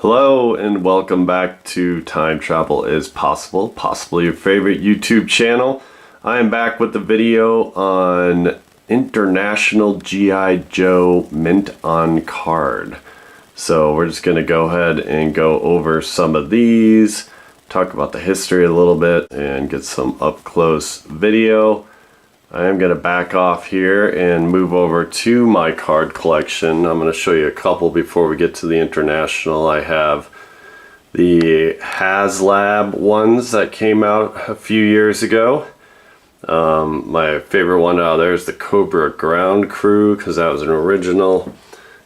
Hello and welcome back to Time Travel is Possible, possibly your favorite YouTube channel. I am back with the video on International G.I. Joe Mint on Card. So we're just going to go ahead and go over some of these, talk about the history a little bit, and get some up-close video. I am going to back off here and move over to my card collection. I'm going to show you a couple before we get to the international. I have the Haslab ones that came out a few years ago. My favorite one out there is the Cobra Ground Crew because that was an original.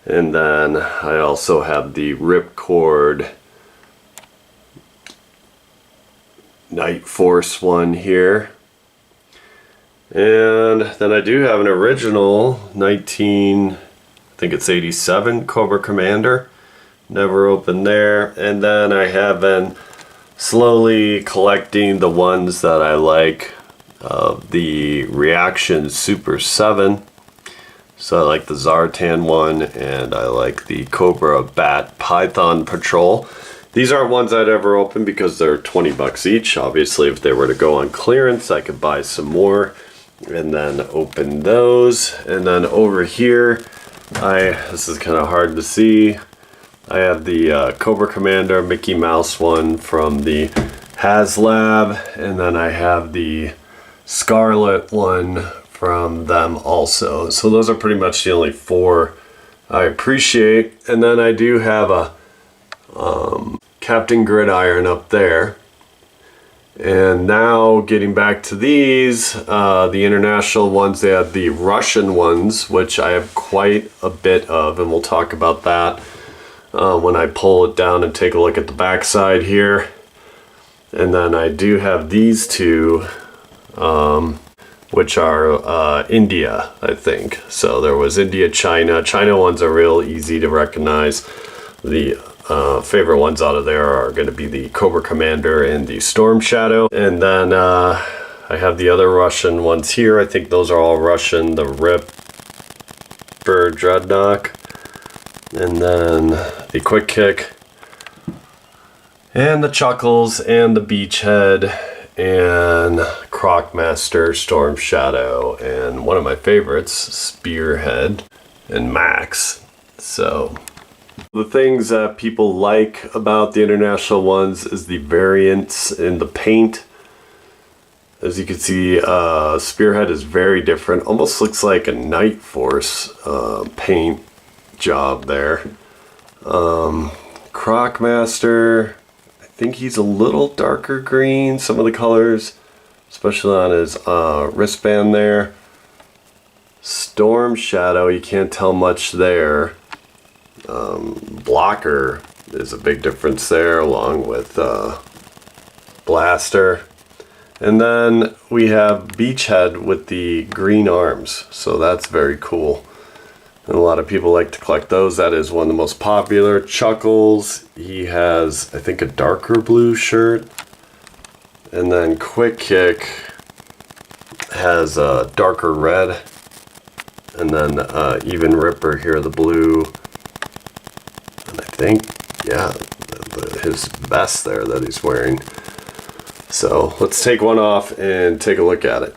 And then I also have the Ripcord Night Force one here. And then I do have an original 87 Cobra Commander. Never opened there. And then I have been slowly collecting the ones that I like of the Reaction Super 7. So I like the Zartan one and I like the Cobra Bat Python Patrol. These aren't ones I'd ever open because they're 20 bucks each. Obviously if they were to go on clearance I could buy some more and then open those. And then over here this is kind of hard to see, I have the Cobra Commander Mickey Mouse one from the Haslab, and then I have the Scarlet one from them also. So those are pretty much the only four I appreciate. And then I do have a Captain Gridiron up there. And now getting back to these, the international ones, they have the Russian ones, which I have quite a bit of, and we'll talk about that when I pull it down and take a look at the back side here. And then I do have these two, which are India, I think. So there was India, China. China ones are real easy to recognize. The favorite ones out of there are going to be the Cobra Commander and the Storm Shadow. And then I have the other Russian ones here. I think those are all Russian. The Ripper Dreadnought. And then the Quick Kick. And the Chuckles and the Beachhead. And Crocmaster, Storm Shadow. And one of my favorites, Spearhead and Max. So the things that people like about the international ones is the variants in the paint. As you can see, Spearhead is very different. Almost looks like a Night Force paint job there. Crocmaster, I think he's a little darker green. Some of the colors, especially on his wristband there. Storm Shadow, you can't tell much there. Blocker is a big difference there, along with Blaster. And then we have Beachhead with the green arms, so that's very cool. And a lot of people like to collect those. That is one of the most popular. Chuckles, he has, I think, a darker blue shirt. And then Quick Kick has a darker red. And then even Ripper here, the blue. I think, yeah, his vest there that he's wearing. So let's take one off and take a look at it.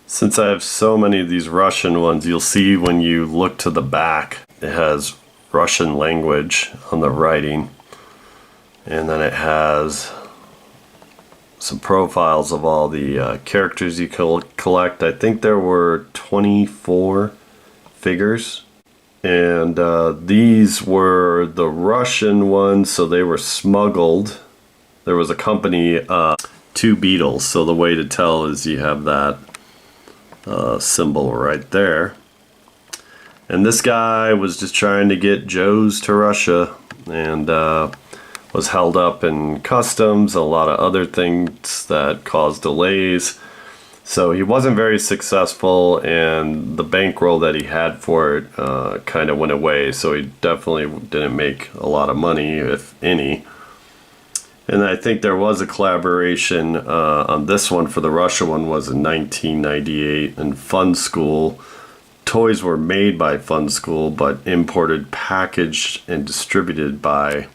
Since I have so many of these Russian ones, you'll see when you look to the back, it has Russian language on the writing. And then it has some profiles of all the characters you collect. I think there were 24 figures. And these were the Russian ones, so they were smuggled. There was a company, two Beatles, so the way to tell is you have that symbol right there. And this guy was just trying to get Joes to Russia and was held up in customs, a lot of other things that caused delays. So he wasn't very successful, and the bankroll that he had for it kind of went away, so he definitely didn't make a lot of money, if any. And I think there was a collaboration on this one for the Russia one was in 1998, and Funskool toys were made by Funskool, but imported, packaged, and distributed by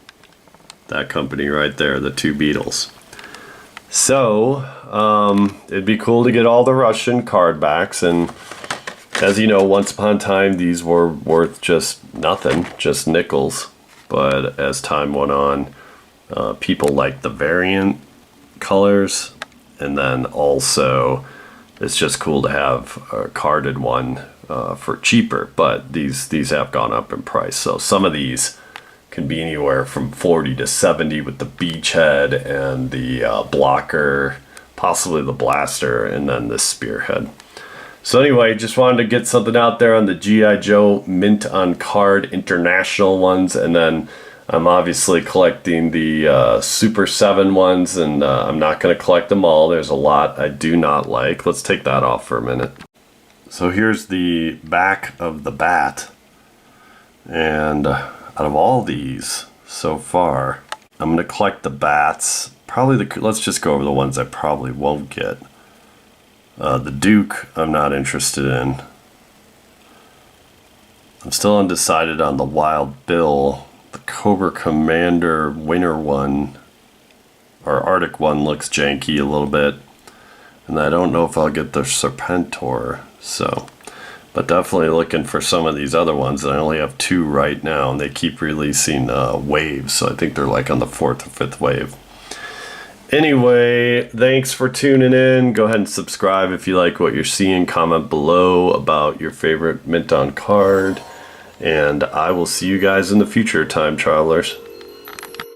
that company right there, the two Beatles. So, it'd be cool to get all the Russian card backs, and as you know, once upon a time, these were worth just nothing, just nickels. But as time went on, people liked the variant colors, and then also it's just cool to have a carded one for cheaper. But these have gone up in price, so some of these can be anywhere from 40 to 70 with the beachhead and the blocker, possibly the blaster, and then the spearhead. So anyway, just wanted to get something out there on the G.I. Joe Mint on Card International ones, and then I'm obviously collecting the Super 7 ones, and I'm not going to collect them all. There's a lot I do not like. Let's take that off for a minute. So here's the back of the bat, and out of all these so far, I'm going to collect the bats. Probably let's just go over the ones I probably won't get. The Duke, I'm not interested in. I'm still undecided on the Wild Bill. The Cobra Commander Winter one, or Arctic one, looks janky a little bit. And I don't know if I'll get the Serpentor, so. But definitely looking for some of these other ones. And I only have 2 right now, and they keep releasing waves. So I think they're like on the 4th or 5th wave. Anyway, thanks for tuning in. Go ahead and subscribe if you like what you're seeing. Comment below about your favorite mint on card. And I will see you guys in the future, time travelers.